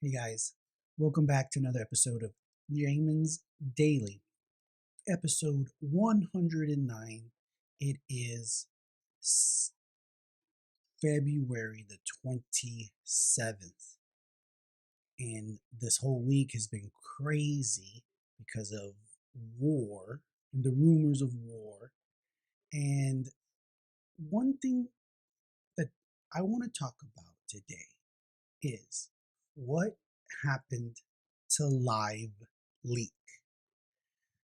Hey guys, welcome back to another episode of Jamin's Daily, episode 109. It is February the 27th, and this whole week has been crazy because of war and the rumors of war. And one thing that I want to talk about today is what happened to Liveleak.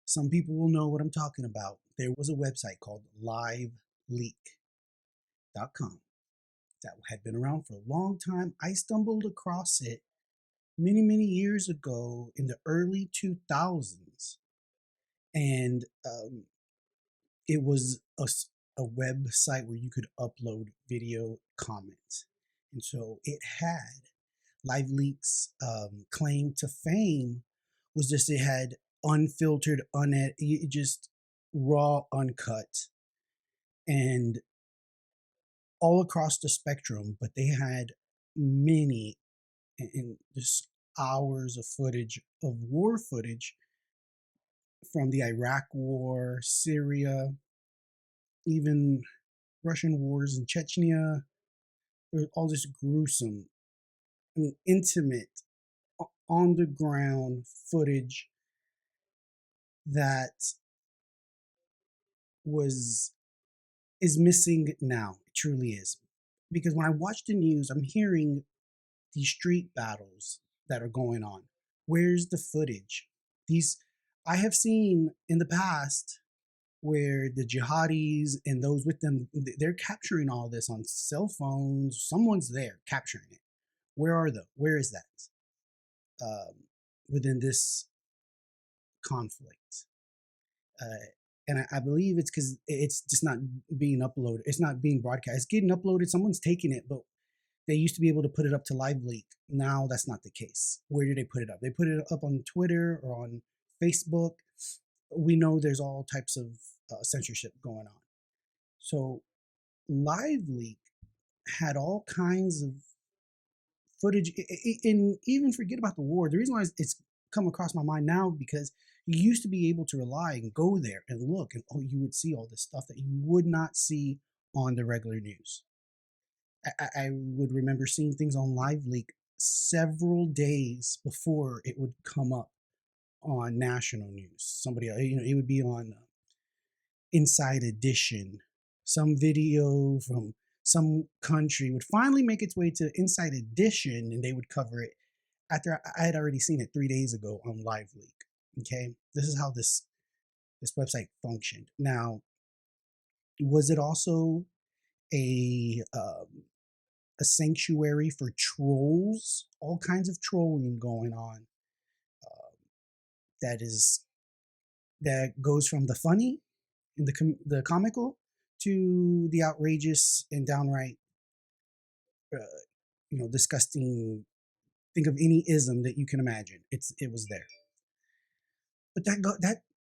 Some people will know what I'm talking about. There was a website called Liveleak.com that had been around for a long time. I stumbled across it many years ago in the early 2000s. And it was a website where you could upload video comments. And so it had Liveleak's claim to fame was just it had unfiltered, just raw, uncut, and all across the spectrum. But they had many and just hours of footage of war footage from the Iraq War, Syria, even Russian wars in Chechnya. There was all this gruesome, intimate, on the ground footage that was is missing now. It truly is. Because when I watch the news, I'm hearing these street battles that are going on. Where's the footage? These I have seen in the past where the jihadis and those with them, they're capturing all this on cell phones. Someone's there capturing it. Where is that within this conflict? And I believe it's because it's just not being uploaded. It's not being broadcast. It's getting uploaded. Someone's taking it, but they used to be able to put it up to Liveleak. Now that's not the case. Where do they put it up? They put it up on Twitter or on Facebook. We know there's all types of censorship going on. So Liveleak had all kinds of footage, and even forget about the war. The reason why it's come across my mind now because you used to be able to rely and go there and look, and you would see all this stuff that you would not see on the regular news. I would remember seeing things on Liveleak several days before it would come up on national news. Somebody, it would be on Inside Edition. Some video from some country would finally make its way to Inside Edition, and they would cover it after I had already seen it 3 days ago on Liveleak. Okay, this is how this website functioned. Now, was it also a sanctuary for trolls? All kinds of trolling going on. That is that goes from the funny and the comical to the outrageous and downright, uh, disgusting. Think of any ism that you can imagine. It was there. But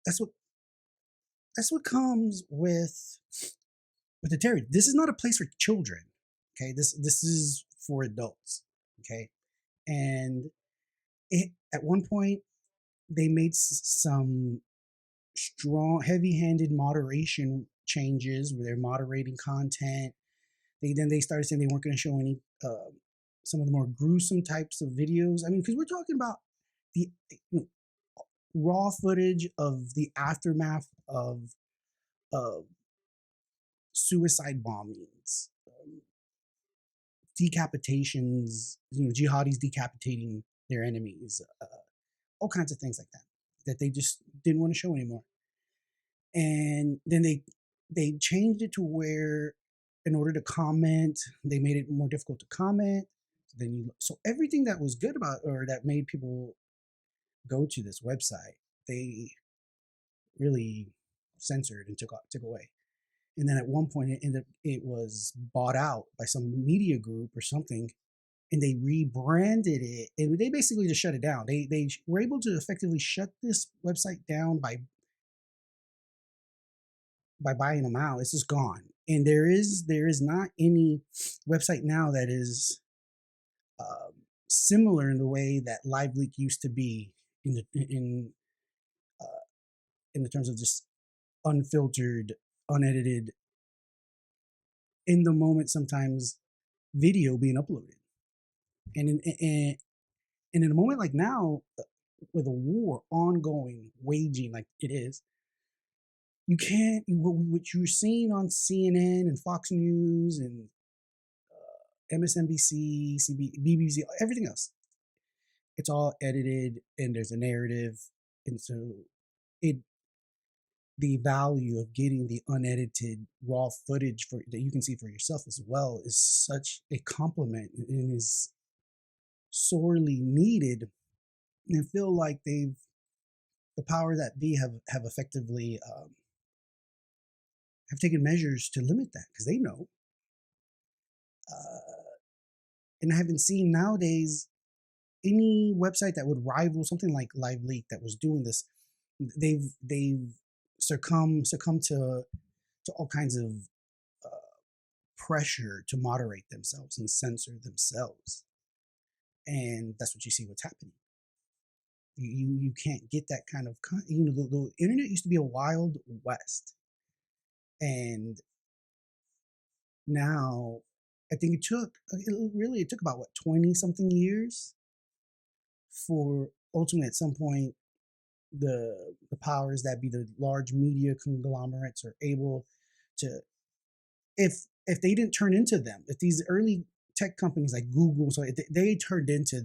that's what comes with the terror. This is not a place for children. Okay, this is for adults. Okay, and at one point they made some strong, heavy-handed moderation changes where they're moderating content. They started saying they weren't going to show any some of the more gruesome types of videos. I mean, because we're talking about the raw footage of the aftermath of suicide bombings, decapitations, jihadis decapitating their enemies, all kinds of things like that they just didn't want to show anymore. And then they changed it to where, in order to comment, they made it more difficult to comment. So everything that was good about, or that made people go to this website, they really censored and took away. And then at one point it was bought out by some media group or something, and they rebranded it, and they basically just shut it down. They were able to effectively shut this website down by buying them out. It's just gone, and there is not any website now that is similar in the way that Liveleak used to be in uh, in the terms of just unfiltered, unedited, in the moment sometimes video being uploaded, and in a moment like now, with a war ongoing, waging like it is, you can't what you're seeing on CNN and Fox News and MSNBC, BBC, everything else. It's all edited and there's a narrative, and so it the value of getting the unedited raw footage for that you can see for yourself as well is such a compliment and is sorely needed. And I feel like the power that be have effectively have taken measures to limit that because they know. Uh, and I haven't seen nowadays any website that would rival something like LiveLeak that was doing this. They've succumbed to all kinds of pressure to moderate themselves and censor themselves, and that's what you see what's happening. You can't get that kind of the internet used to be a wild west, and now I think it took about what 20 something years for ultimately at some point the powers that be, the large media conglomerates, are able to, if they didn't turn into them, if these early tech companies like Google, so if they turned into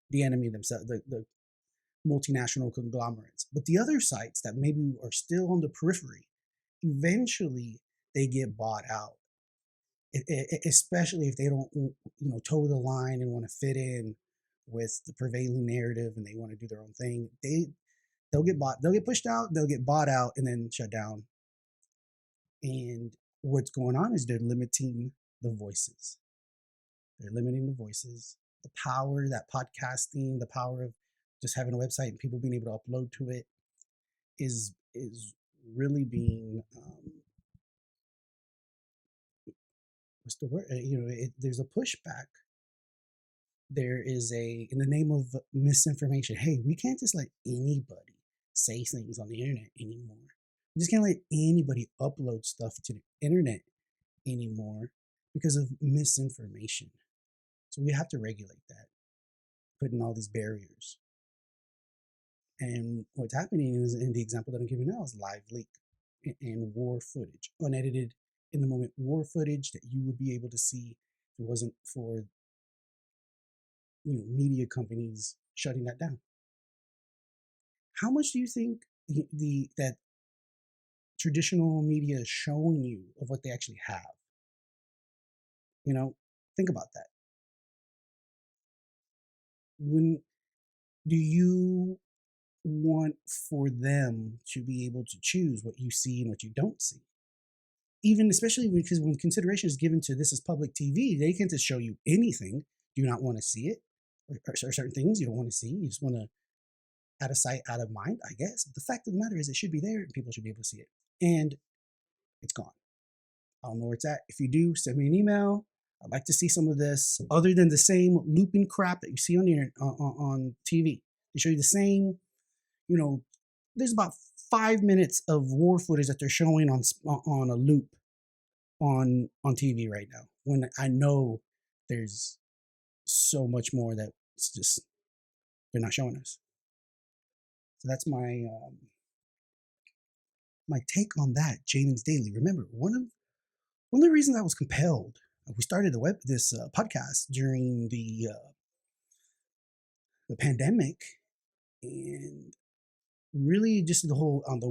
the enemy themselves, the multinational conglomerates, but the other sites that maybe are still on the periphery, eventually they get bought out. Especially if they don't, toe the line and want to fit in with the prevailing narrative and they want to do their own thing. They'll get pushed out, they'll get bought out, and then shut down. And what's going on is they're limiting the voices. They're limiting the voices, the power that podcasting, the power of just having a website and people being able to upload to it is really being what's the word? There's a pushback. There is in the name of misinformation. Hey, we can't just let anybody say things on the internet anymore. We just can't let anybody upload stuff to the internet anymore because of misinformation. So we have to regulate that, putting all these barriers. And what's happening is, in the example that I'm giving now, is LiveLeak and war footage, unedited, in the moment war footage that you would be able to see if it wasn't for media companies shutting that down. How much do you think that traditional media is showing you of what they actually have? Think about that. When do you want for them to be able to choose what you see and what you don't see? Even especially because when consideration is given to this is public TV, they can't just show you anything. Do you not want to see it? Or certain things you don't want to see? You just want to out of sight, out of mind, I guess. But the fact of the matter is it should be there and people should be able to see it. And it's gone. I don't know where it's at. If you do, send me an email. I'd like to see some of this other than the same looping crap that you see on the internet, on TV. They show you the same, there's about 5 minutes of war footage that they're showing on a loop on TV right now, when I know there's so much more that it's just they're not showing us. So that's my take on that. Jaden's Daily. Remember, one of the reasons I was compelled, we started this podcast during the pandemic, and really just the whole on the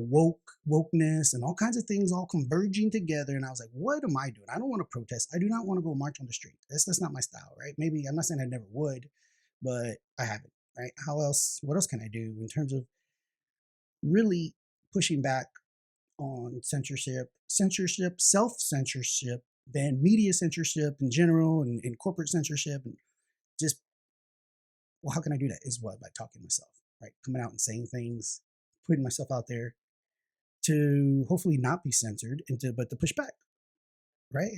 wokeness and all kinds of things all converging together. And I was like, what am I doing? I don't want to protest. I do not want to go march on the street. That's not my style, right? Maybe I'm not saying I never would, but I haven't, right? What else can I do in terms of really pushing back on censorship, self-censorship, then media censorship in general, and corporate censorship, and just, well, how can I do that? Is what, by talking to myself, right? Coming out and saying things, putting myself out there to hopefully not be censored, but to push back, right?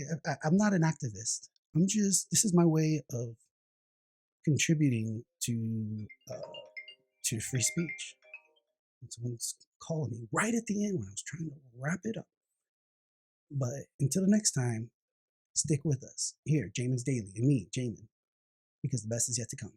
I'm not an activist. This is my way of contributing to free speech. And someone's calling me right at the end when I was trying to wrap it up. But until the next time, stick with us here, Jamin's Daily, and me, Jamin, because the best is yet to come.